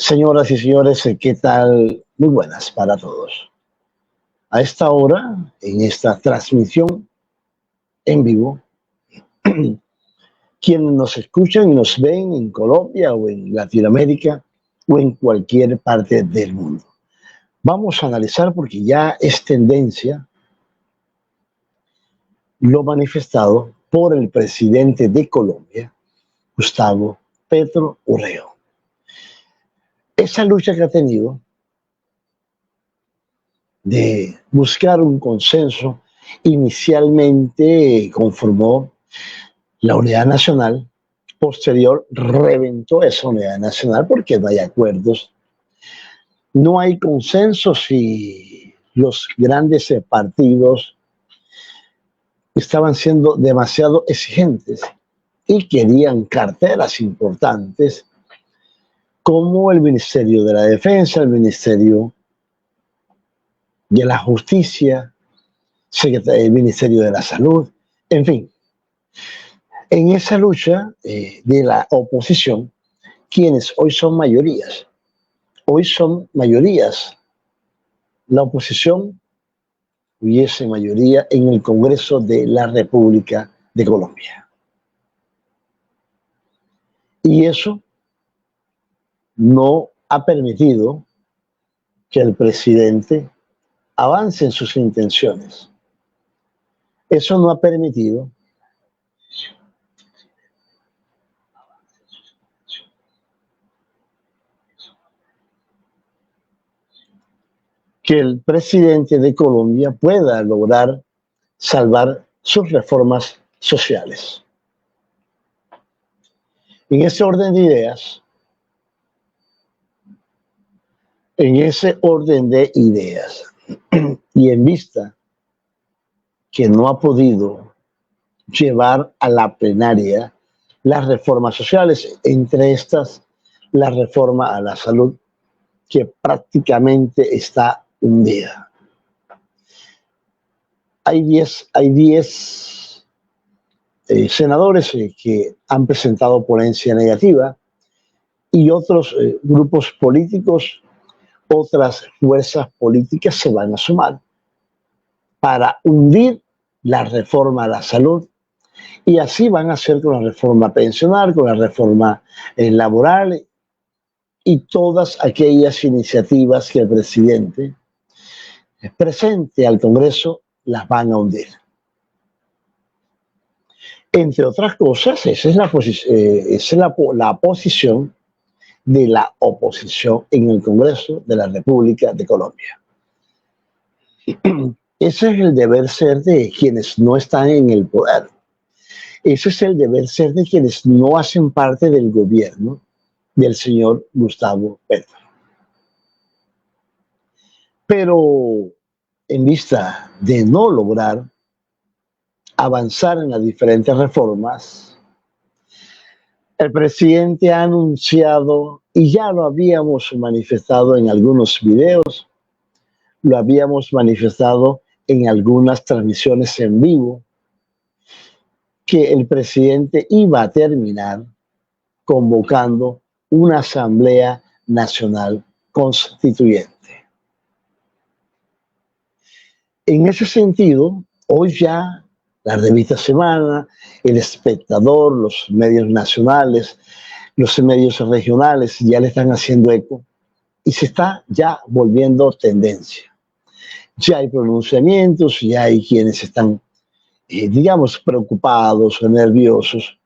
Señoras y señores, ¿qué tal? Muy buenas para todos. A esta hora, en esta transmisión en vivo, quienes nos escuchan y nos ven en Colombia o en Latinoamérica o en cualquier parte del mundo. Vamos a analizar porque ya es tendencia lo manifestado por el presidente de Colombia, Gustavo Petro Urrego. Esa lucha que ha tenido de buscar un consenso, inicialmente conformó la unidad nacional, posterior reventó esa unidad nacional porque no hay acuerdos, no hay consensos y los grandes partidos estaban siendo demasiado exigentes y querían carteras importantes como el Ministerio de la Defensa, el Ministerio de la Justicia, el Ministerio de la Salud, en fin. En esa lucha de la oposición, quienes hoy son mayorías, la oposición hubiese mayoría en el Congreso de la República de Colombia. Y eso no ha permitido que el presidente avance en sus intenciones. Eso no ha permitido que el presidente de Colombia pueda lograr salvar sus reformas sociales. En ese orden de ideas, y en vista que no ha podido llevar a la plenaria las reformas sociales, entre estas la reforma a la salud, que prácticamente está hundida. Hay 10 senadores que han presentado ponencia negativa y otros grupos políticos, otras fuerzas políticas se van a sumar para hundir la reforma a la salud, y así van a hacer con la reforma pensional, con la reforma laboral y todas aquellas iniciativas que el presidente presente al Congreso las van a hundir. Entre otras cosas, esa es la posición de la oposición en el Congreso de la República de Colombia. Ese es el deber ser de quienes no están en el poder. Ese es el deber ser de quienes no hacen parte del gobierno del señor Gustavo Petro. Pero en vista de no lograr avanzar en las diferentes reformas, el presidente ha anunciado, y ya lo habíamos manifestado en algunos videos, lo habíamos manifestado en algunas transmisiones en vivo, que el presidente iba a terminar convocando una Asamblea Nacional Constituyente. En ese sentido, hoy ya la revista Semana, El Espectador, los medios nacionales, los medios regionales ya le están haciendo eco y se está ya volviendo tendencia. Ya hay pronunciamientos, ya hay quienes están, digamos, preocupados o nerviosos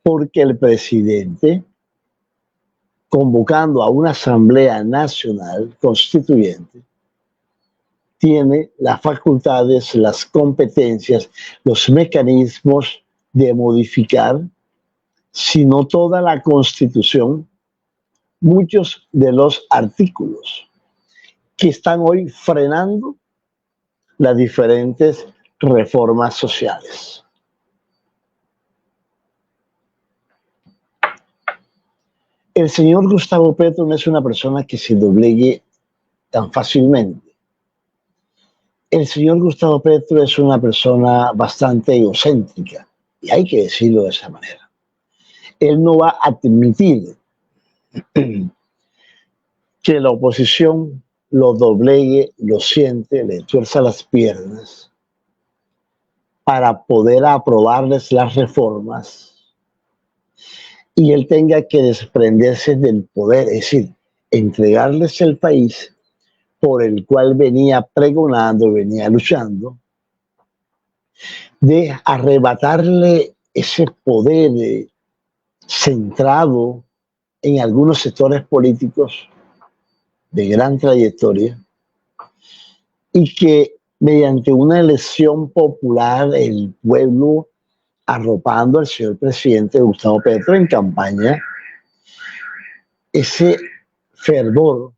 porque el presidente, convocando a una Asamblea Nacional Constituyente, tiene las facultades, las competencias, los mecanismos de modificar, si no toda la Constitución, muchos de los artículos que están hoy frenando las diferentes reformas sociales. El señor Gustavo Petro no es una persona que se doblegue tan fácilmente. El señor Gustavo Petro es una persona bastante egocéntrica, y hay que decirlo de esa manera. Él no va a admitir que la oposición lo doblegue, lo siente, le tuerza las piernas para poder aprobarles las reformas y él tenga que desprenderse del poder, es decir, entregarles el país por el cual venía pregonando, venía luchando, de arrebatarle ese poder centrado en algunos sectores políticos de gran trayectoria y que mediante una elección popular el pueblo arropando al señor presidente Gustavo Petro en campaña, ese fervor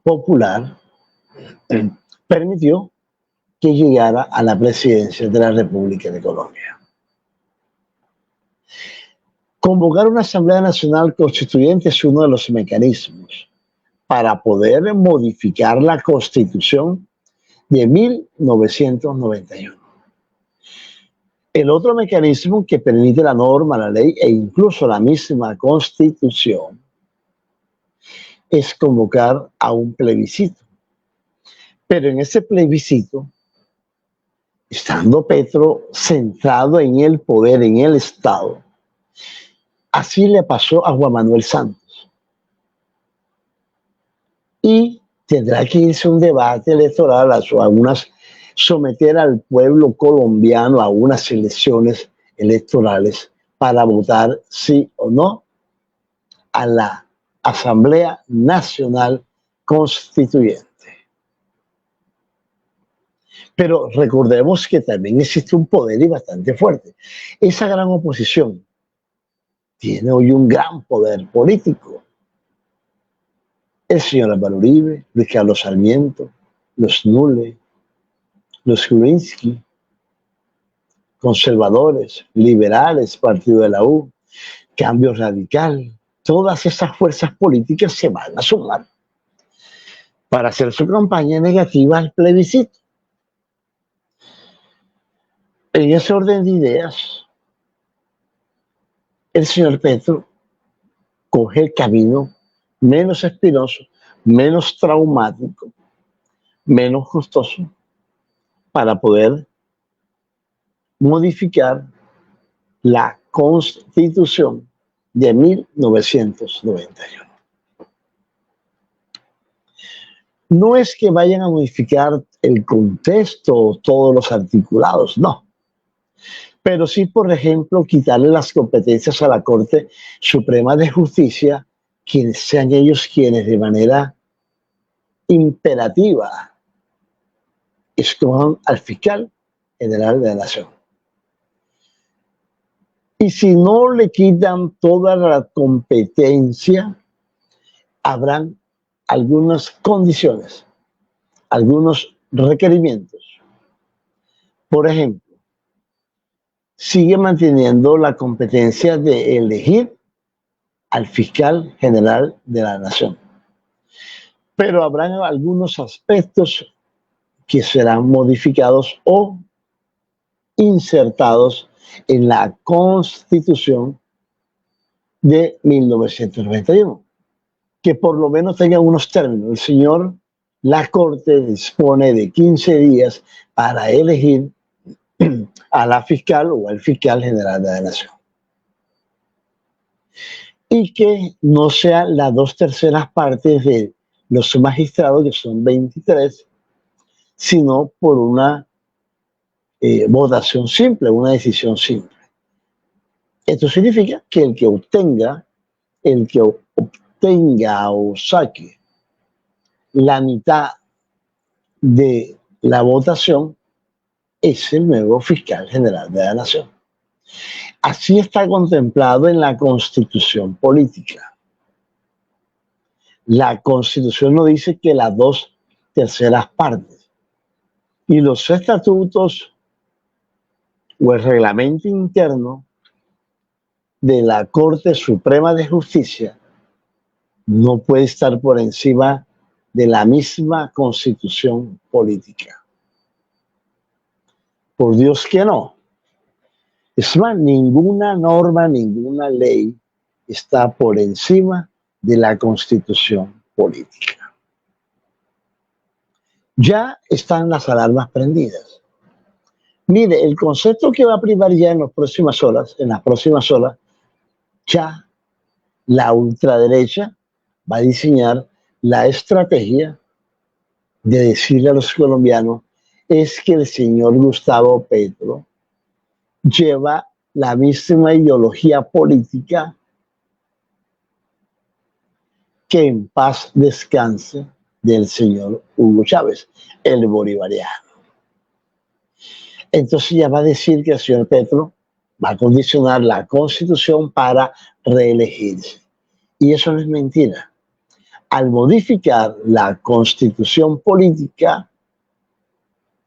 popular permitió que llegara a la presidencia de la República de Colombia. Convocar una Asamblea Nacional Constituyente es uno de los mecanismos para poder modificar la Constitución de 1991. El otro mecanismo que permite la norma, la ley e incluso la misma Constitución es convocar a un plebiscito. Pero en ese plebiscito, estando Petro centrado en el poder, en el Estado, así le pasó a Juan Manuel Santos. Y tendrá que irse a un debate electoral, someter al pueblo colombiano a unas elecciones electorales para votar sí o no a la Asamblea Nacional Constituyente. Pero recordemos que también existe un poder y bastante fuerte. Esa gran oposición tiene hoy un gran poder político. El señor Álvaro Uribe, Luis Carlos Sarmiento, los Nule, los Gruinsky, conservadores, liberales, Partido de la U, Cambio Radical, todas esas fuerzas políticas se van a sumar para hacer su campaña negativa al plebiscito. En ese orden de ideas, el señor Petro coge el camino menos espinoso, menos traumático, menos costoso para poder modificar la Constitución de 1991. No es que vayan a modificar el contexto o todos los articulados, no. Pero sí, por ejemplo, quitarle las competencias a la Corte Suprema de Justicia, quienes sean ellos quienes de manera imperativa escojan al fiscal general de la Nación. Y si no le quitan toda la competencia, habrán algunas condiciones, algunos requerimientos. Por ejemplo, sigue manteniendo la competencia de elegir al fiscal general de la Nación. Pero habrán algunos aspectos que serán modificados o insertados en la Constitución de 1991, que por lo menos tengan unos términos. La Corte dispone de 15 días para elegir a la fiscal o al fiscal general de la Nación. Y que no sean las 2/3 partes de los magistrados, que son 23, sino por una votación simple, una decisión simple. Esto significa que el que obtenga o saque la mitad de la votación es el nuevo fiscal general de la Nación. Así está contemplado en la Constitución política. La Constitución no dice que las 2/3 partes. Y los estatutos o el reglamento interno de la Corte Suprema de Justicia no puede estar por encima de la misma Constitución política. Por Dios que no. Es más, ninguna norma, ninguna ley está por encima de la Constitución política. ya están las alarmas prendidas. Mire, el concepto que va a privar ya en las próximas horas, ya la ultraderecha va a diseñar la estrategia de decirle a los colombianos es que el señor Gustavo Petro lleva la misma ideología política que en paz descanse del señor Hugo Chávez, el bolivariano. Entonces ya va a decir que el señor Petro va a condicionar la Constitución para reelegirse. Y eso no es mentira. Al modificar la Constitución política,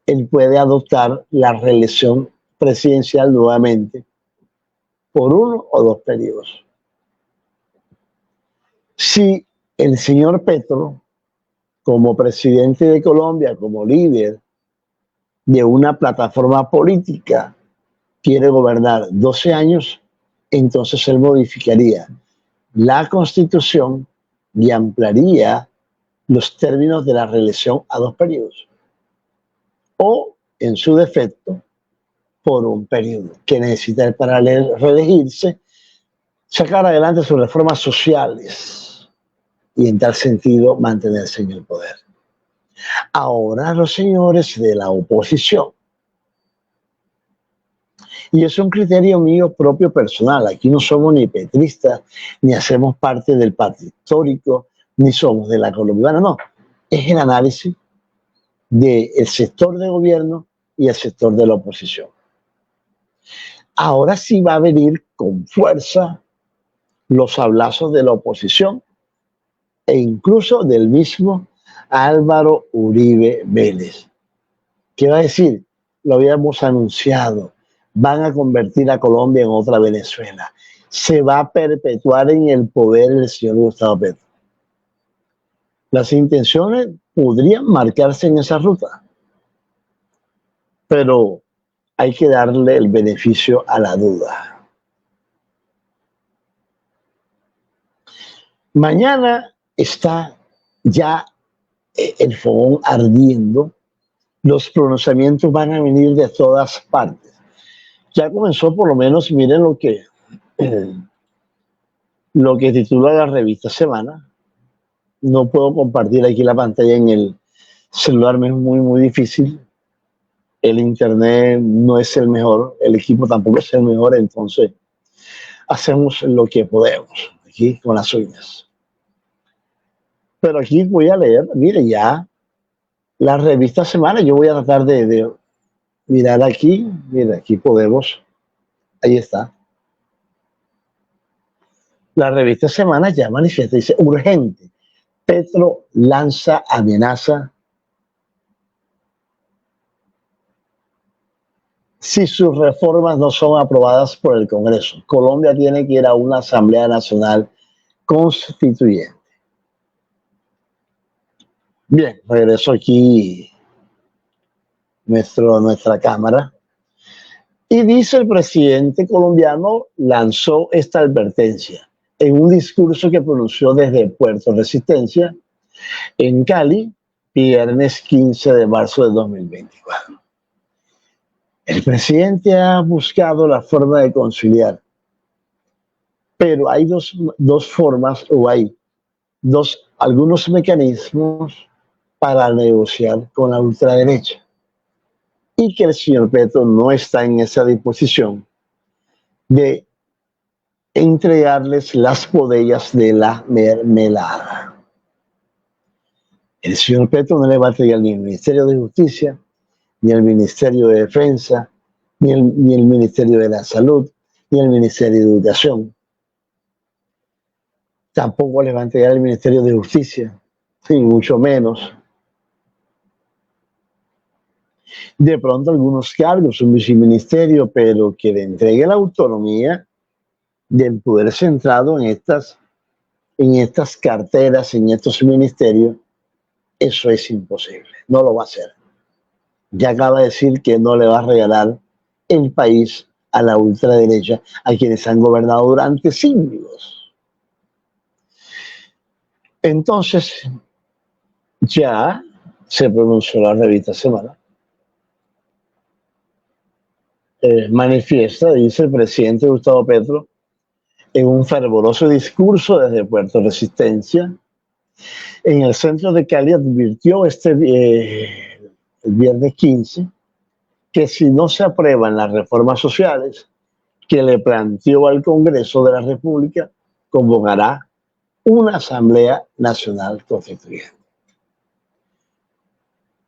él puede adoptar la reelección presidencial nuevamente por 1 o 2 periodos. Si el señor Petro, como presidente de Colombia, como líder de una plataforma política, quiere gobernar 12 años, entonces él modificaría la Constitución y ampliaría los términos de la reelección a 2 periodos. O, en su defecto, por 1 periodo que necesita él para reelegirse, sacar adelante sus reformas sociales y en tal sentido mantenerse en el poder. Ahora los señores de la oposición, y es un criterio mío propio personal, aquí no somos ni petristas, ni hacemos parte del partido histórico, ni somos de la colombiana, no, es el análisis del sector de gobierno y el sector de la oposición. Ahora sí va a venir con fuerza los hablazos de la oposición e incluso del mismo Álvaro Uribe Vélez. ¿Qué va a decir? Lo habíamos anunciado. Van a convertir a Colombia en otra Venezuela. Se va a perpetuar en el poder el señor Gustavo Petro. Las intenciones podrían marcarse en esa ruta, pero hay que darle el beneficio a la duda. Mañana está ya el fogón ardiendo, los pronunciamientos van a venir de todas partes. Ya comenzó, por lo menos, miren lo que titula la revista Semana. No puedo compartir aquí la pantalla en el celular, me es muy difícil. El internet no es el mejor, el equipo tampoco es el mejor, entonces hacemos lo que podemos aquí con las uñas. Pero aquí voy a leer, mire ya, la revista Semana, yo voy a tratar de mirar aquí, mira, aquí podemos, ahí está. La revista Semana ya manifiesta, dice, urgente, Petro lanza amenaza si sus reformas no son aprobadas por el Congreso. Colombia tiene que ir a una Asamblea Nacional Constituyente. Bien, regreso aquí nuestra cámara. Y dice el presidente colombiano, lanzó esta advertencia en un discurso que pronunció desde Puerto Resistencia, en Cali, viernes 15 de marzo de 2024. El presidente ha buscado la forma de conciliar, pero hay dos formas, o hay algunos mecanismos para negociar con la ultraderecha. Y que el señor Petro no está en esa disposición de entregarles las botellas de la mermelada. El señor Petro no le va a entregar ni el Ministerio de Justicia, ni el Ministerio de Defensa, ni el Ministerio de la Salud, ni el Ministerio de Educación. Tampoco le va a entregar el Ministerio de Justicia, ni mucho menos. De pronto algunos cargos, un viceministerio, pero que le entregue la autonomía del poder centrado en estas carteras, en estos ministerios, eso es imposible, no lo va a hacer. Ya acaba de decir que no le va a regalar el país a la ultraderecha, a quienes han gobernado durante siglos. Entonces, ya se pronunció la revista Semana. Manifiesta, dice el presidente Gustavo Petro, en un fervoroso discurso desde Puerto Resistencia, en el centro de Cali, advirtió el viernes 15 que si no se aprueban las reformas sociales que le planteó al Congreso de la República, convocará una Asamblea Nacional Constituyente.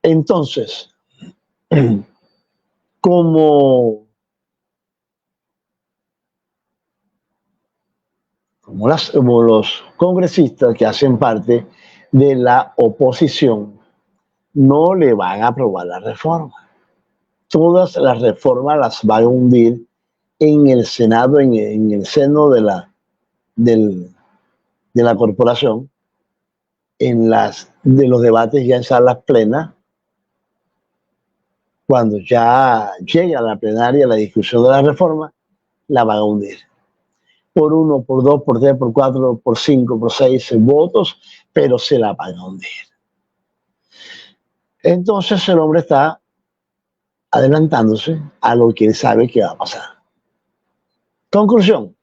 Entonces, como los congresistas que hacen parte de la oposición no le van a aprobar la reforma. Todas las reformas las van a hundir en el Senado, en el seno de la corporación, de los debates ya en salas plenas, cuando ya llega a la plenaria la discusión de la reforma, la van a hundir. Por 1, por 2, por 3, por 4, por 5, por 6 votos, pero se la van a hundir. Entonces el hombre está adelantándose a lo que él sabe que va a pasar. Conclusión: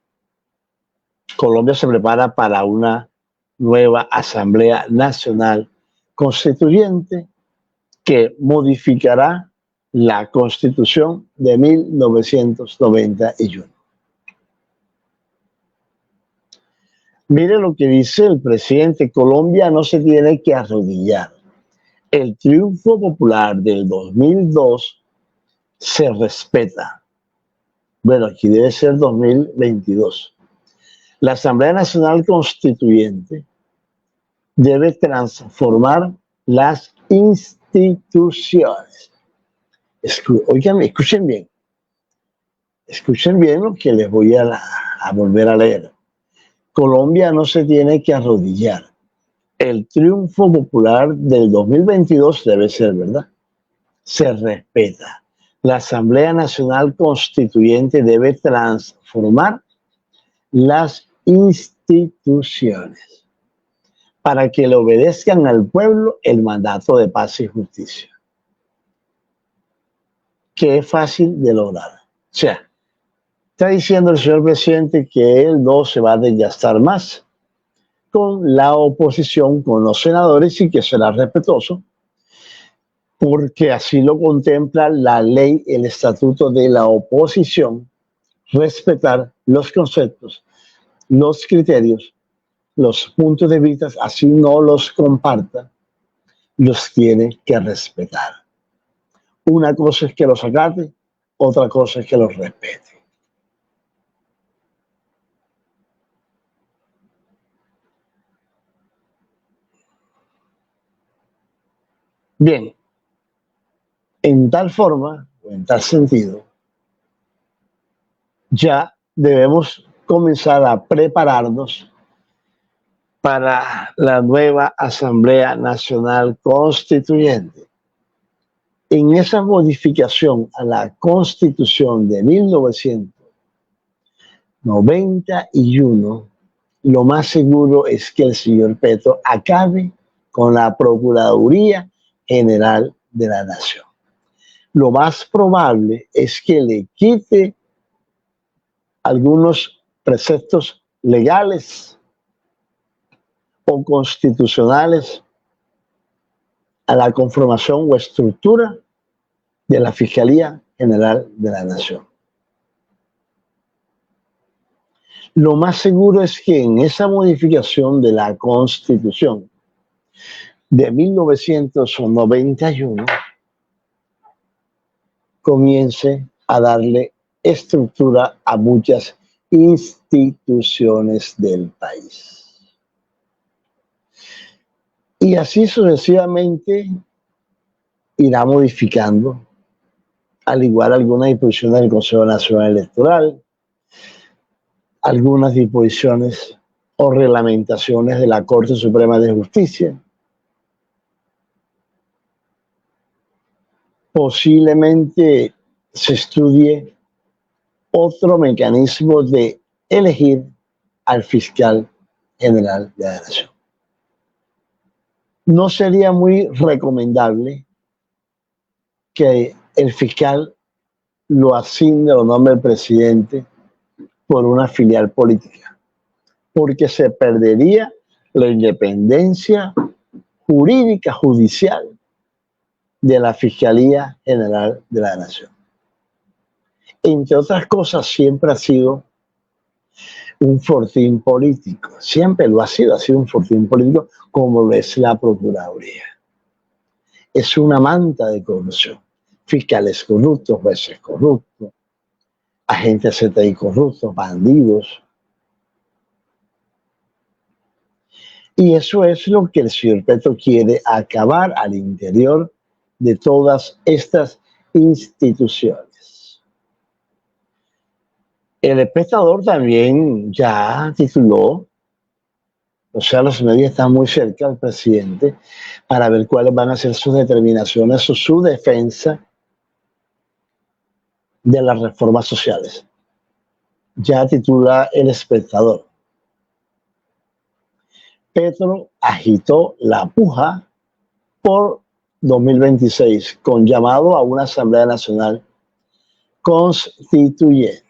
Colombia se prepara para una nueva Asamblea Nacional Constituyente que modificará la Constitución de 1991. Mire lo que dice el presidente: Colombia no se tiene que arrodillar. El triunfo popular del 2002 se respeta. Bueno, aquí debe ser 2022. La Asamblea Nacional Constituyente debe transformar las instituciones. Oigan, escuchen bien. Escuchen bien lo que les voy a volver a leer. Colombia no se tiene que arrodillar. El triunfo popular del 2022 debe ser, ¿verdad? Se respeta. La Asamblea Nacional Constituyente debe transformar las instituciones para que le obedezcan al pueblo el mandato de paz y justicia, que es fácil de lograr. O sea, está diciendo el señor presidente que él no se va a desgastar más con la oposición, con los senadores, y que será respetuoso, porque así lo contempla la ley, el estatuto de la oposición, respetar los conceptos, los criterios, los puntos de vista, así no los comparta, los tiene que respetar. Una cosa es que los acate, otra cosa es que los respete. Bien, en tal forma, o en tal sentido, ya debemos comenzar a prepararnos para la nueva Asamblea Nacional Constituyente. En esa modificación a la Constitución de 1991, lo más seguro es que el señor Petro acabe con la Procuraduría General de la Nación. Lo más probable es que le quite algunos preceptos legales o constitucionales a la conformación o estructura de la Fiscalía General de la Nación. Lo más seguro es que en esa modificación de la Constitución de 1991 comience a darle estructura a muchas instituciones del país. Y así sucesivamente irá modificando, al igual algunas disposiciones del Consejo Nacional Electoral, algunas disposiciones o reglamentaciones de la Corte Suprema de Justicia. Posiblemente se estudie otro mecanismo de elegir al fiscal general de la Nación. no sería muy recomendable que el fiscal lo asigne o nombre el presidente por una filial política, porque se perdería la independencia jurídica, judicial de la Fiscalía General de la Nación. Entre otras cosas, siempre ha sido un fortín político, siempre lo ha sido un fortín político, como lo es la Procuraduría. Es una manta de corrupción. Fiscales corruptos, jueces corruptos, agentes CTI corruptos, bandidos. Y eso es lo que el señor Petro quiere acabar al interior de todas estas instituciones. El espectador también ya tituló, o sea, los medios están muy cerca del presidente para ver cuáles van a ser sus determinaciones o su defensa de las reformas sociales. Ya titula El Espectador. Petro agitó la puja por 2026 con llamado a una Asamblea Nacional Constituyente.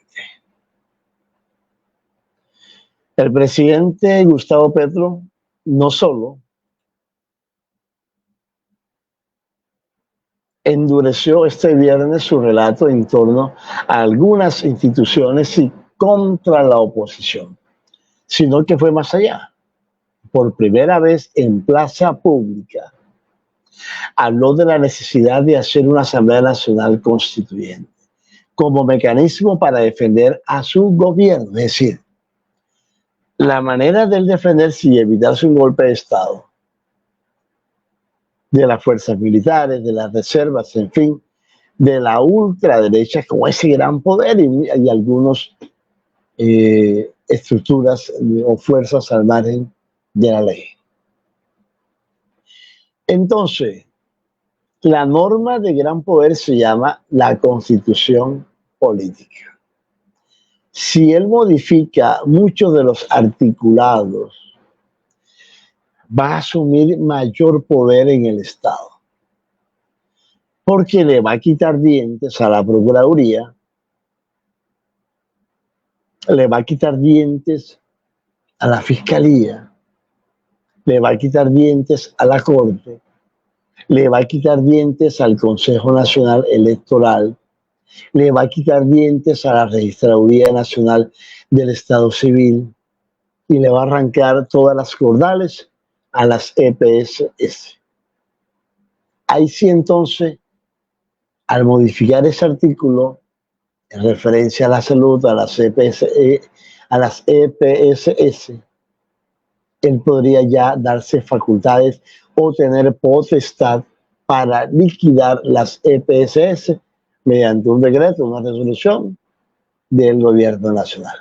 El presidente Gustavo Petro no solo endureció este viernes su relato en torno a algunas instituciones y contra la oposición, sino que fue más allá. Por primera vez en plaza pública, habló de la necesidad de hacer una Asamblea Nacional Constituyente como mecanismo para defender a su gobierno. Es decir, la manera de él defenderse y evitarse un golpe de Estado de las fuerzas militares, de las reservas, en fin, de la ultraderecha con ese gran poder y algunos estructuras o fuerzas al margen de la ley. Entonces, la norma de gran poder se llama la Constitución política. Si él modifica muchos de los articulados, va a asumir mayor poder en el Estado, porque le va a quitar dientes a la Procuraduría, le va a quitar dientes a la Fiscalía, le va a quitar dientes a la Corte, le va a quitar dientes al Consejo Nacional Electoral, le va a quitar dientes a la Registraduría Nacional del Estado Civil y le va a arrancar todas las cordales a las EPSS. Ahí sí, entonces, al modificar ese artículo en referencia a la salud, a las EPSS, él podría ya darse facultades o tener potestad para liquidar las EPSS mediante un decreto, una resolución del gobierno nacional.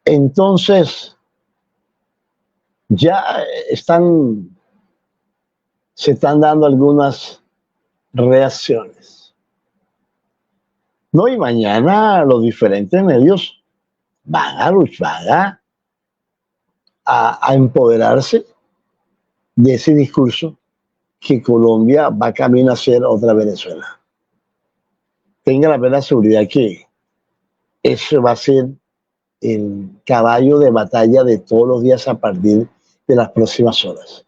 Entonces, ya se están dando algunas reacciones. No, y mañana los diferentes medios van a luchar, a empoderarse de ese discurso que Colombia va camino a ser otra Venezuela. Tenga la plena seguridad que eso va a ser el caballo de batalla de todos los días a partir de las próximas horas.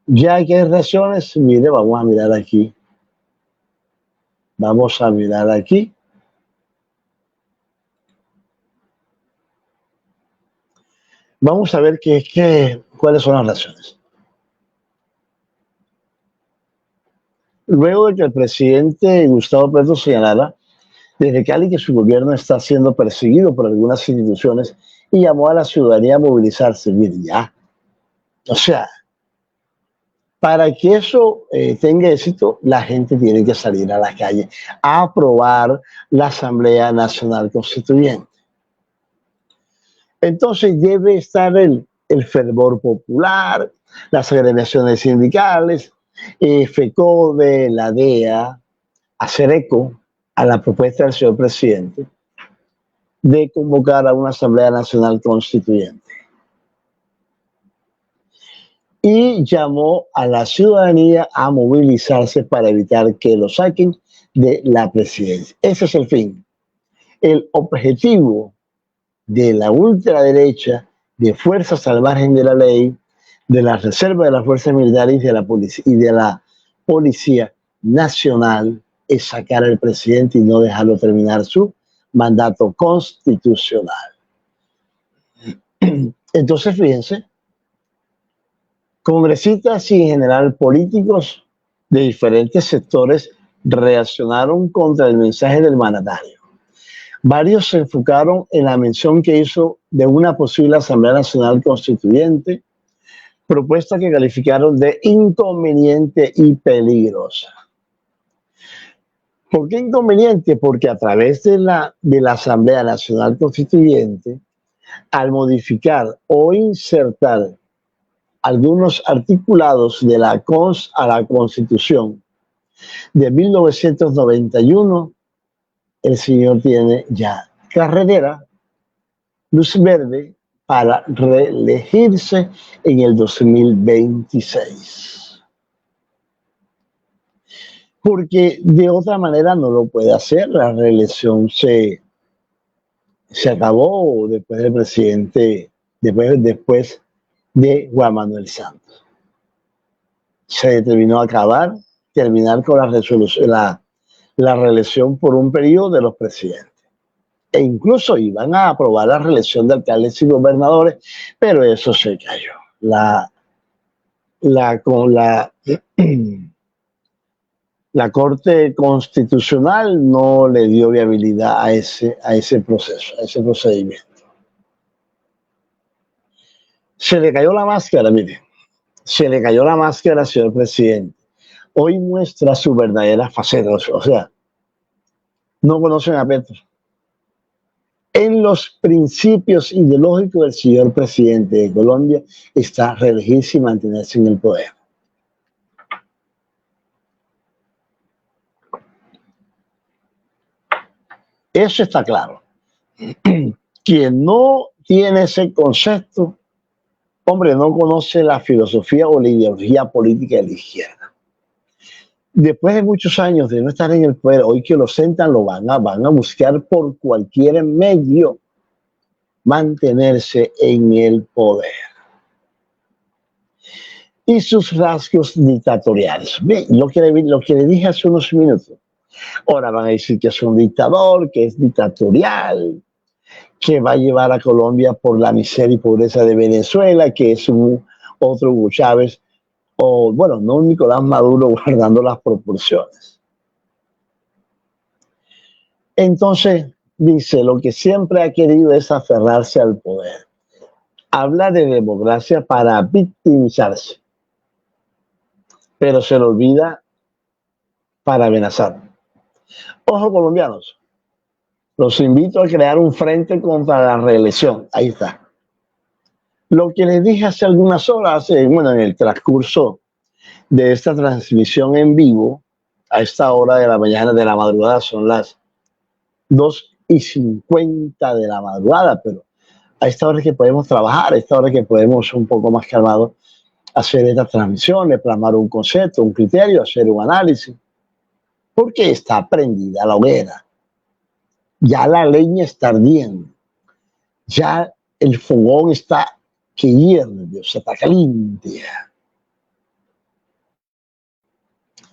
Ya que hay reacciones, mire, vamos a mirar aquí. Vamos a mirar aquí. Vamos a ver cuáles son las razones. Luego de que el presidente Gustavo Petro señalara desde Cali que su gobierno está siendo perseguido por algunas instituciones y llamó a la ciudadanía a movilizarse. Mire, ya. O sea, para que eso tenga éxito, la gente tiene que salir a la calle a aprobar la Asamblea Nacional Constituyente. Entonces debe estar el fervor popular, las agremiaciones sindicales, FECODE, la DEA, hacer eco a la propuesta del señor presidente de convocar a una Asamblea Nacional Constituyente. y llamó a la ciudadanía a movilizarse para evitar que lo saquen de la presidencia. Ese es el fin. El objetivo de la ultraderecha, de fuerzas al margen de la ley, de la reserva de las fuerzas militares y de la policía nacional es sacar al presidente y no dejarlo terminar su mandato constitucional. Entonces, fíjense, congresistas y en general políticos de diferentes sectores reaccionaron contra el mensaje del mandatario. Varios se enfocaron en la mención que hizo de una posible Asamblea Nacional Constituyente, propuesta que calificaron de inconveniente y peligrosa. ¿Por qué inconveniente? Porque a través de la Asamblea Nacional Constituyente, al modificar o insertar algunos articulados de a la Constitución de 1991, el señor tiene ya carrera, luz verde para reelegirse en el 2026. Porque de otra manera no lo puede hacer. La reelección se acabó después del presidente, después de Juan Manuel Santos. Se determinó terminar con la reelección por un periodo de los presidentes. E incluso iban a aprobar la reelección de alcaldes y gobernadores, pero eso se cayó. La Corte Constitucional no le dio viabilidad a ese proceso, a ese procedimiento. Se le cayó la máscara, mire. Se le cayó la máscara, señor presidente. Hoy muestra su verdadera faceta, o sea, no conocen a Petro. En los principios ideológicos del señor presidente de Colombia está reelegirse y mantenerse en el poder. Eso está claro. Quien no tiene ese concepto, hombre, no conoce la filosofía o la ideología política de la izquierda. Después de muchos años de no estar en el poder, hoy que lo sentan, lo van a buscar por cualquier medio mantenerse en el poder. Y sus rasgos dictatoriales. Bien, lo que le dije hace unos minutos. Ahora van a decir que es un dictador, que es dictatorial, que va a llevar a Colombia por la miseria y pobreza de Venezuela, que es otro Hugo Chávez, o bueno, no un Nicolás Maduro guardando las proporciones. Entonces, dice, lo que siempre ha querido es aferrarse al poder. Habla de democracia para victimizarse, pero se le olvida para amenazar. Ojo, colombianos, los invito a crear un frente contra la reelección. Ahí está. Lo que les dije hace algunas horas, en el transcurso de esta transmisión en vivo, a esta hora de la mañana, de la madrugada, son las 2:50 de la madrugada, pero a esta hora es que podemos trabajar, a esta hora es que podemos un poco más calmados hacer estas transmisiones, plasmar un concepto, un criterio, hacer un análisis, porque está prendida la hoguera. Ya la leña está ardiendo, ya el fogón está que hierve, se está caliente.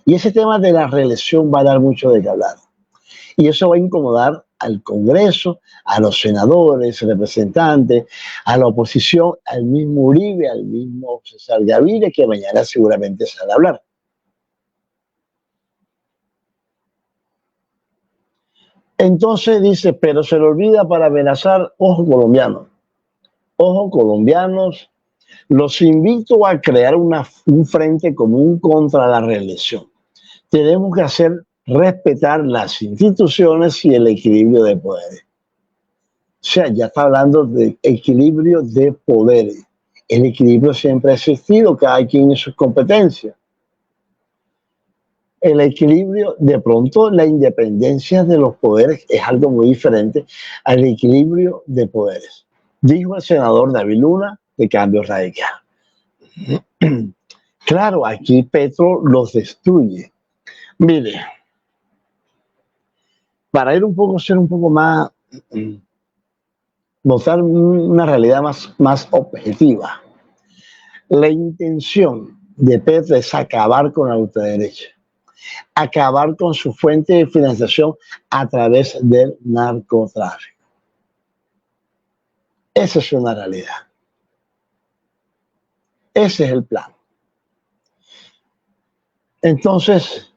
Y ese tema de la reelección va a dar mucho de qué hablar. Y eso va a incomodar al Congreso, a los senadores, representantes, a la oposición, al mismo Uribe, al mismo César Gaviria, que mañana seguramente sale a hablar. Entonces dice, pero se le olvida para amenazar, ojo colombianos, los invito a crear un frente común contra la reelección. Tenemos que hacer respetar las instituciones y el equilibrio de poderes. O sea, ya está hablando de equilibrio de poderes. El equilibrio siempre ha existido, cada quien en sus competencias. El equilibrio, de pronto, la independencia de los poderes es algo muy diferente al equilibrio de poderes. Dijo el senador David Luna de Cambio Radical. Claro, aquí Petro los destruye. Mire, para ir un poco, ser un poco más, mostrar una realidad más objetiva. La intención de Petro es acabar con la ultraderecha, acabar con su fuente de financiación a través del narcotráfico. Esa es una realidad. Ese es el plan. Entonces,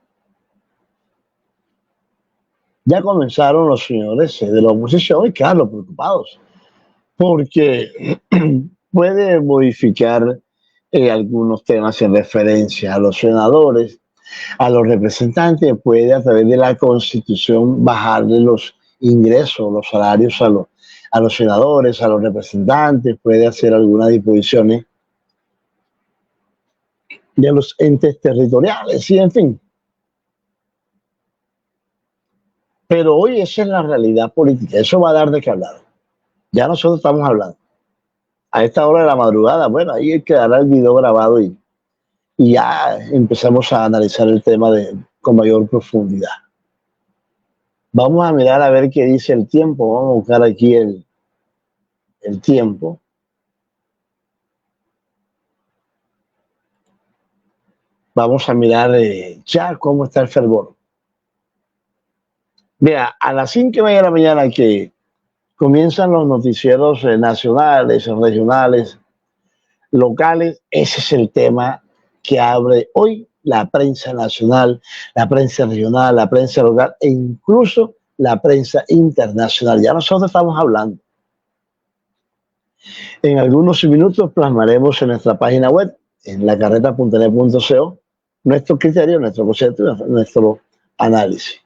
ya comenzaron los señores de la oposición y claro, preocupados, porque puede modificar algunos temas en referencia a los senadores, a los representantes, puede a través de la Constitución bajarle los ingresos, los salarios a los senadores, a los representantes, puede hacer algunas disposiciones de los entes territoriales y en fin. Pero hoy esa es la realidad política, eso va a dar de qué hablar. Ya nosotros estamos hablando. A esta hora de la madrugada, bueno, ahí quedará el video grabado y ya empezamos a analizar el tema con mayor profundidad. Vamos a mirar a ver qué dice el tiempo, vamos a buscar aquí el tiempo. Vamos a mirar ya cómo está el fervor. Mira, a las 5:30 de la mañana que comienzan los noticieros nacionales, regionales, locales, ese es el tema que abre hoy la prensa nacional, la prensa regional, la prensa local e incluso la prensa internacional. Ya nosotros estamos hablando. En algunos minutos plasmaremos en nuestra página web, en lacarreta.net.co, nuestro criterio, nuestro concepto, nuestro análisis.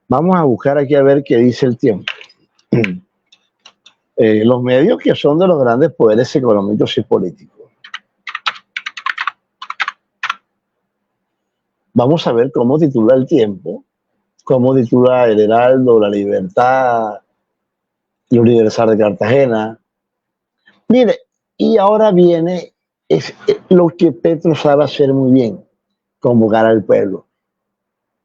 Vamos a buscar aquí a ver qué dice el tiempo. Los medios que son de los grandes poderes económicos y políticos. Vamos a ver cómo titula el tiempo, cómo titula el Heraldo, La Libertad y Universal de Cartagena. Mire, y ahora viene lo que Petro sabe hacer muy bien, convocar al pueblo,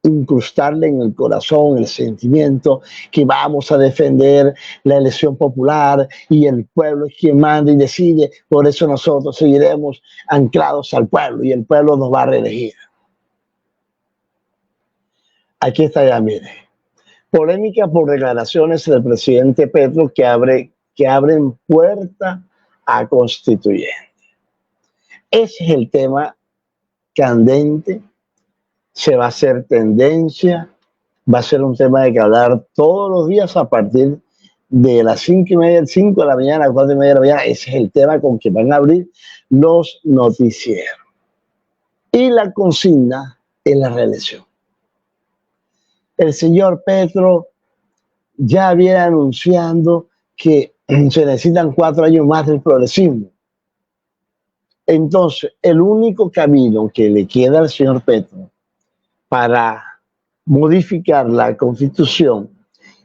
incrustarle en el corazón el sentimiento que vamos a defender la elección popular y el pueblo es quien manda y decide, por eso nosotros seguiremos anclados al pueblo y el pueblo nos va a reelegir. Aquí está ya, mire. Polémica por declaraciones del presidente Petro que abren puerta a constituyente. Ese es el tema candente, se va a hacer tendencia, va a ser un tema de que hablar todos los días a partir de las 5:30, 5 de la mañana, 4:30 de la mañana. Ese es el tema con que van a abrir los noticieros. Y la consigna es la reelección. El señor Petro ya viene anunciando que se necesitan 4 años más del progresismo. Entonces, el único camino que le queda al señor Petro para modificar la Constitución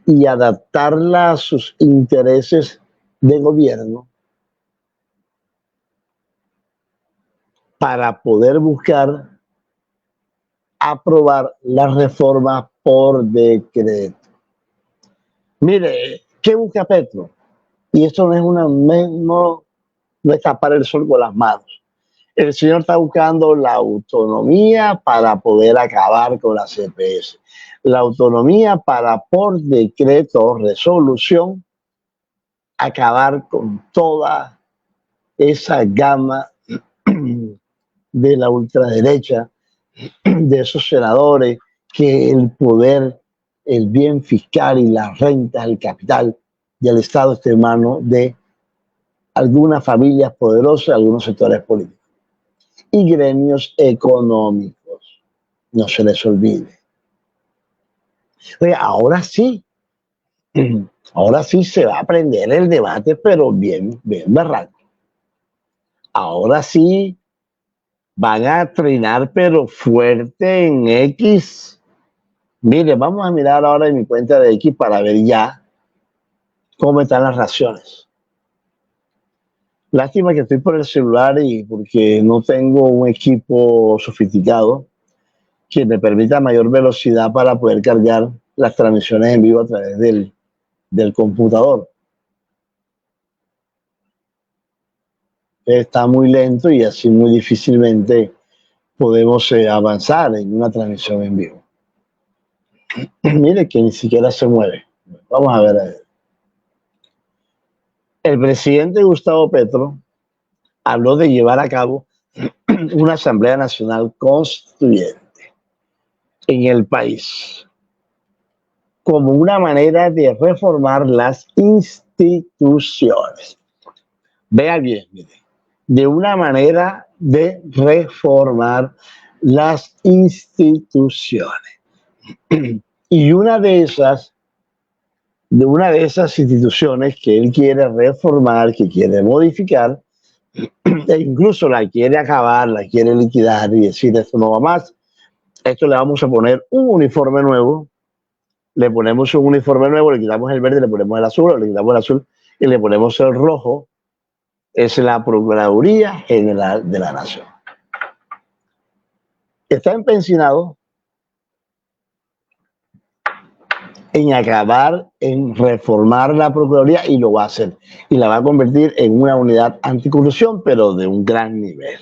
y adaptarla a sus intereses de gobierno, para poder buscar aprobar la reforma por decreto. Mire, ¿qué busca Petro? Y esto no es no es tapar el sol con las manos. El señor está buscando la autonomía para poder acabar con la CPS. La autonomía para, por decreto o resolución, acabar con toda esa gama de la ultraderecha, de esos senadores que el poder, el bien fiscal y las rentas, el capital del Estado está en manos de algunas familias poderosas, algunos sectores políticos y gremios económicos. No se les olvide. Oye, ahora sí se va a prender el debate, pero bien berraco. Ahora sí van a trinar, pero fuerte en X. Mire, vamos a mirar ahora en mi cuenta de X para ver ya cómo están las reacciones. Lástima que estoy por el celular y porque no tengo un equipo sofisticado que me permita mayor velocidad para poder cargar las transmisiones en vivo a través del computador. Está muy lento y así muy difícilmente podemos avanzar en una transmisión en vivo. Mire que ni siquiera se mueve. Vamos a ver. El presidente Gustavo Petro habló de llevar a cabo una Asamblea Nacional Constituyente en el país como una manera de reformar las instituciones. Vea bien, mire, de una manera de reformar las instituciones. Y una de esas instituciones que él quiere reformar, que quiere modificar, e incluso la quiere acabar, la quiere liquidar y decir esto no va más, esto le vamos a poner un uniforme nuevo, le ponemos un uniforme nuevo, le quitamos el verde, le ponemos el azul, le quitamos el azul y le ponemos el rojo, es la Procuraduría General de la Nación. Está empecinado en acabar, en reformar la Procuraduría y lo va a hacer. Y la va a convertir en una unidad anticorrupción, pero de un gran nivel.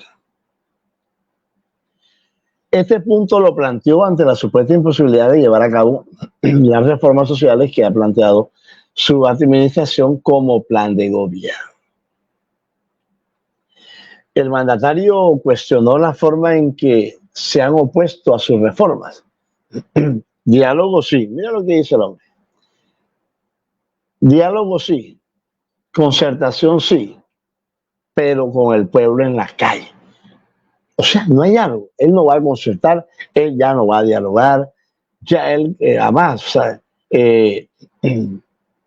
Este punto lo planteó ante la supuesta imposibilidad de llevar a cabo las reformas sociales que ha planteado su administración como plan de gobierno. El mandatario cuestionó la forma en que se han opuesto a sus reformas. Diálogo sí, mira lo que dice el hombre. Diálogo sí, concertación sí, pero con el pueblo en las calles. O sea, no hay diálogo. Él no va a concertar, él ya no va a dialogar, ya él, además, o sea,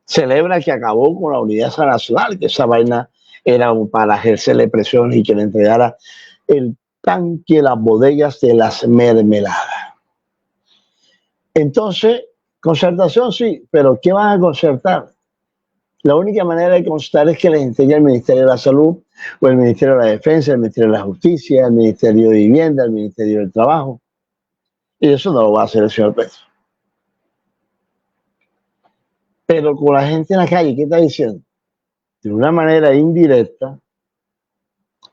celebra que acabó con la unidad nacional, que esa vaina era para ejercerle presión y que le entregara el tanque, las bodegas de las mermeladas. Entonces, concertación sí, pero ¿qué van a concertar? La única manera de concertar es que les entregue el Ministerio de la Salud, o el Ministerio de la Defensa, el Ministerio de la Justicia, el Ministerio de Vivienda, el Ministerio del Trabajo. Y eso no lo va a hacer el señor Petro. Pero con la gente en la calle, ¿qué está diciendo? De una manera indirecta,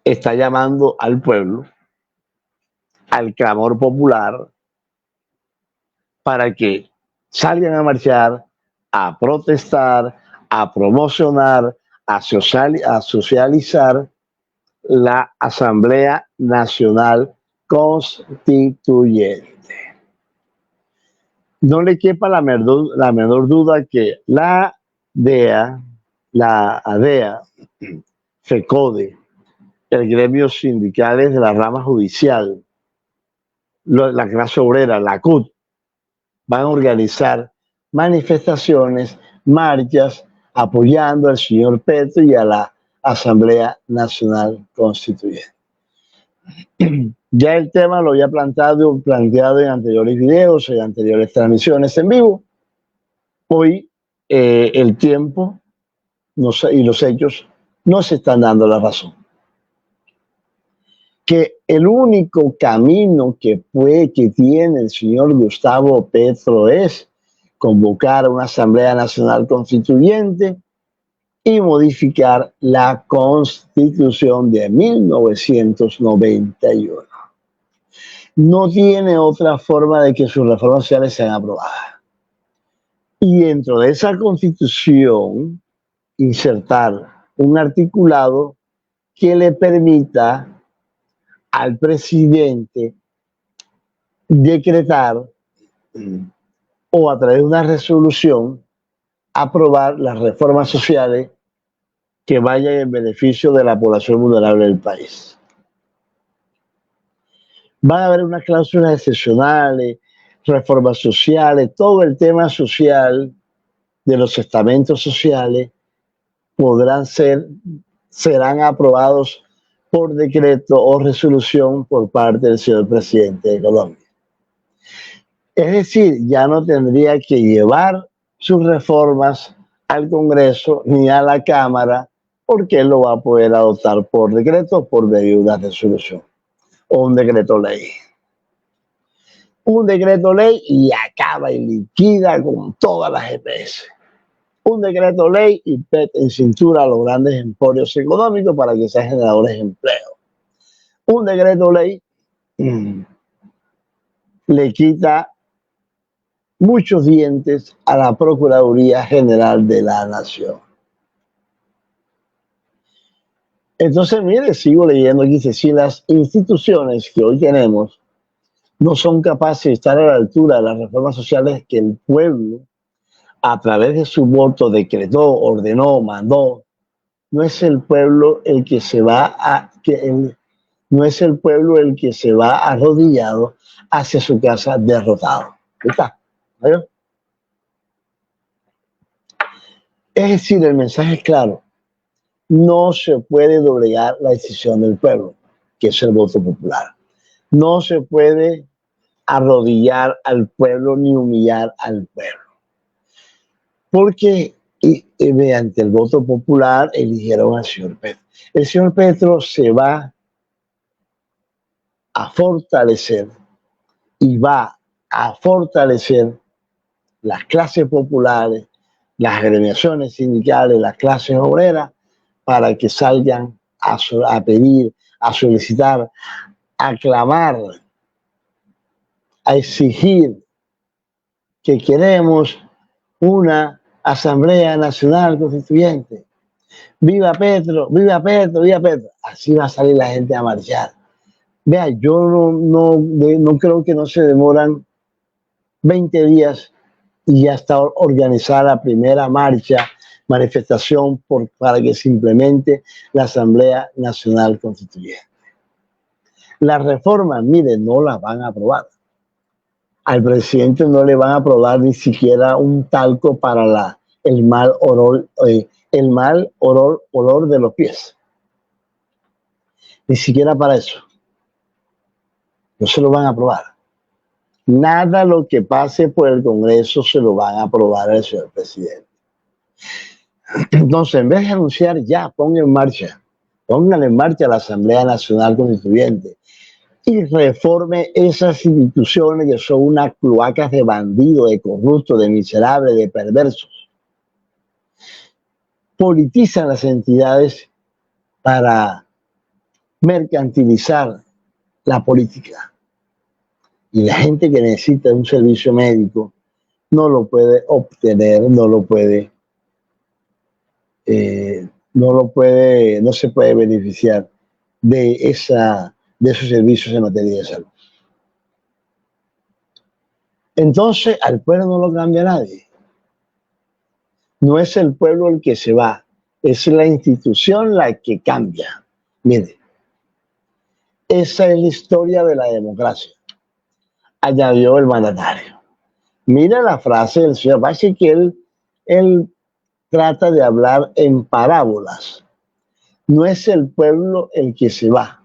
está llamando al pueblo, al clamor popular, para que salgan a marchar, a protestar, a promocionar, a socializar la Asamblea Nacional Constituyente. No le quepa la menor duda que la DEA, la ADEA, FECODE, el gremio sindicales de la rama judicial, la clase obrera, la CUT, van a organizar manifestaciones, marchas, apoyando al señor Petro y a la Asamblea Nacional Constituyente. Ya el tema lo había planteado en anteriores videos, en anteriores transmisiones en vivo. Hoy el tiempo y los hechos no se están dando la razón. Que el único camino que tiene el señor Gustavo Petro es convocar una Asamblea Nacional Constituyente y modificar la Constitución de 1991. No tiene otra forma de que sus reformas sociales sean aprobadas. Y dentro de esa Constitución, insertar un articulado que le permita al presidente decretar o a través de una resolución aprobar las reformas sociales que vayan en beneficio de la población vulnerable del país. Van a haber unas cláusulas excepcionales, reformas sociales, todo el tema social de los estamentos sociales serán aprobados por decreto o resolución por parte del señor presidente de Colombia. Es decir, ya no tendría que llevar sus reformas al Congreso ni a la Cámara porque él lo va a poder adoptar por decreto, por medio de una resolución o un decreto ley. Un decreto ley y acaba y liquida con todas las EPS. Un decreto ley y peta en cintura a los grandes emporios económicos para que sean generadores de empleo. Un decreto ley le quita muchos dientes a la Procuraduría General de la Nación. Entonces, mire, sigo leyendo aquí, dice, si las instituciones que hoy tenemos no son capaces de estar a la altura de las reformas sociales que el pueblo, a través de su voto, decretó, ordenó, mandó, no es el pueblo el que se va no es el pueblo el que se va arrodillado hacia su casa derrotado. Ahí está. ¿Vale? Es decir, el mensaje es claro. No se puede doblegar la decisión del pueblo, que es el voto popular. No se puede arrodillar al pueblo ni humillar al pueblo. Porque mediante el voto popular eligieron al señor Petro. El señor Petro se va a fortalecer y va a fortalecer las clases populares, las agremiaciones sindicales, las clases obreras, para que salgan a pedir, a solicitar, a clamar, a exigir que queremos una Asamblea Nacional Constituyente. ¡Viva Petro! ¡Viva Petro! ¡Viva Petro! Así va a salir la gente a marchar. Vea, yo no creo que no se demoran 20 días y ya está organizada la primera manifestación para que se implemente la Asamblea Nacional Constituyente. Las reformas, miren, no las van a aprobar. Al presidente no le van a aprobar ni siquiera un talco para el mal olor de los pies. Ni siquiera para eso. No se lo van a aprobar. Nada lo que pase por el Congreso se lo van a aprobar al señor presidente. Entonces, en vez de anunciar ya, pongan en marcha la Asamblea Nacional Constituyente y reforme esas instituciones que son unas cloacas de bandidos, de corruptos, de miserables, de perversos. Politizan las entidades para mercantilizar la política. Y la gente que necesita un servicio médico no lo puede obtener, no se puede beneficiar de esos servicios en materia de salud. Entonces, al pueblo no lo cambia nadie. No es el pueblo el que se va, es la institución la que cambia. Mire, esa es la historia de la democracia, añadió el mandatario. Mira la frase del señor Báez, que él trata de hablar en parábolas. No es el pueblo el que se va.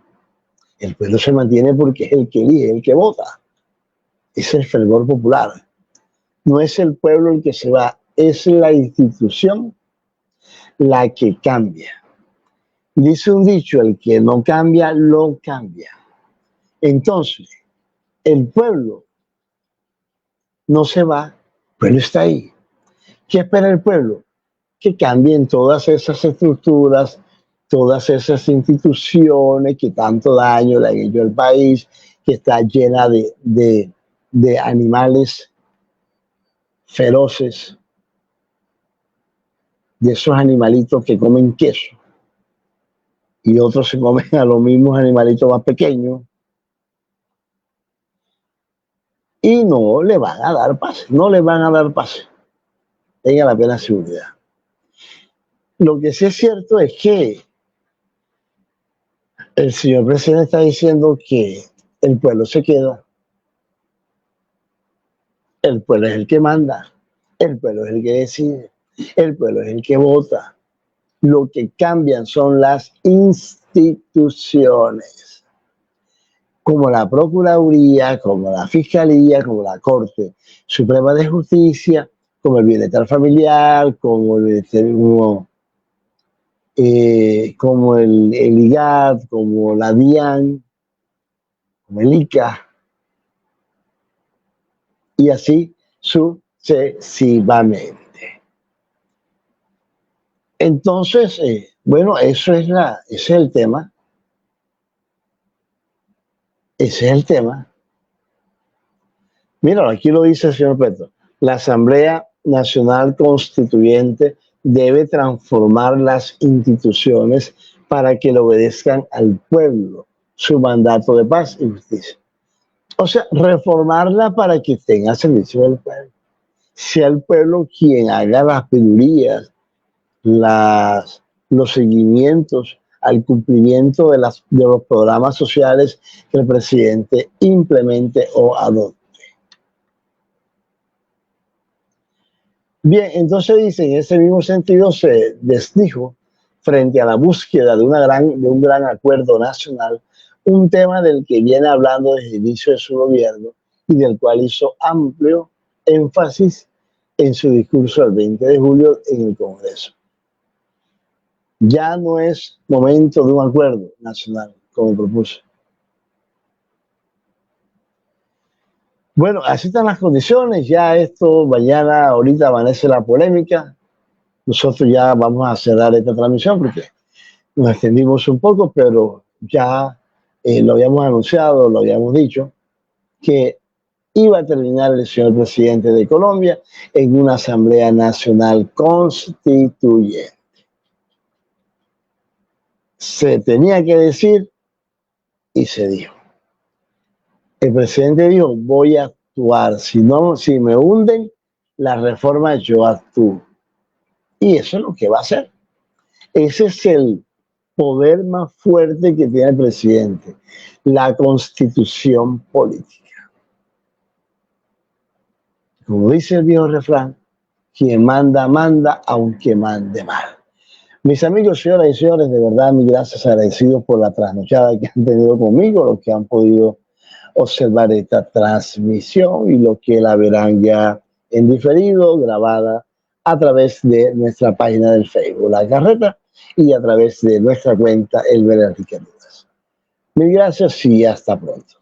El pueblo se mantiene porque es el que elige, el que vota. Es el fervor popular. No es el pueblo el que se va, es la institución la que cambia. Dice un dicho, el que no cambia, lo cambia. Entonces, el pueblo no se va, el pueblo está ahí. ¿Qué espera el pueblo? Que cambien todas esas estructuras, todas esas instituciones que tanto daño le han hecho al país, que está llena de animales feroces, de esos animalitos que comen queso, y otros se comen a los mismos animalitos más pequeños, y no le van a dar pase, no le van a dar pase. Tenga la plena seguridad. Lo que sí es cierto es que el señor presidente está diciendo que el pueblo se queda. El pueblo es el que manda, el pueblo es el que decide, el pueblo es el que vota. Lo que cambian son las instituciones, como la Procuraduría, como la Fiscalía, como la Corte Suprema de Justicia, como el bienestar familiar, como como el IGAD, como la DIAN, como el ICA, y así sucesivamente. Entonces, bueno, ese es el tema. Ese es el tema. Mira, aquí lo dice el señor Petro. La Asamblea Nacional Constituyente debe transformar las instituciones para que le obedezcan al pueblo su mandato de paz y justicia. O sea, reformarla para que tenga servicio del pueblo. Sea el pueblo quien haga las pedirías, los seguimientos al cumplimiento de los programas sociales que el presidente implemente o adopte. Bien, entonces dice, en ese mismo sentido se desdijo frente a la búsqueda de un gran acuerdo nacional, un tema del que viene hablando desde el inicio de su gobierno y del cual hizo amplio énfasis en su discurso del 20 de julio en el Congreso. Ya no es momento de un acuerdo nacional, como propuso. Bueno, así están las condiciones, ya esto, mañana, ahorita amanece la polémica. Nosotros ya vamos a cerrar esta transmisión porque nos extendimos un poco, pero ya lo habíamos anunciado, lo habíamos dicho, que iba a terminar el señor presidente de Colombia en una Asamblea Nacional Constituyente. Se tenía que decir y se dijo. El presidente dijo, voy a actuar, si me hunden la reforma, yo actúo. Y eso es lo que va a hacer. Ese es el poder más fuerte que tiene el presidente, la constitución política. Como dice el viejo refrán, quien manda, manda, aunque mande mal. Mis amigos, señoras y señores, de verdad, mis gracias, agradecidos por la trasnochada que han tenido conmigo, los que han podido observar esta transmisión y los que la verán ya en diferido, grabada a través de nuestra página del Facebook, La Carreta, y a través de nuestra cuenta, Elber Enrique Rivas. Mil gracias y hasta pronto.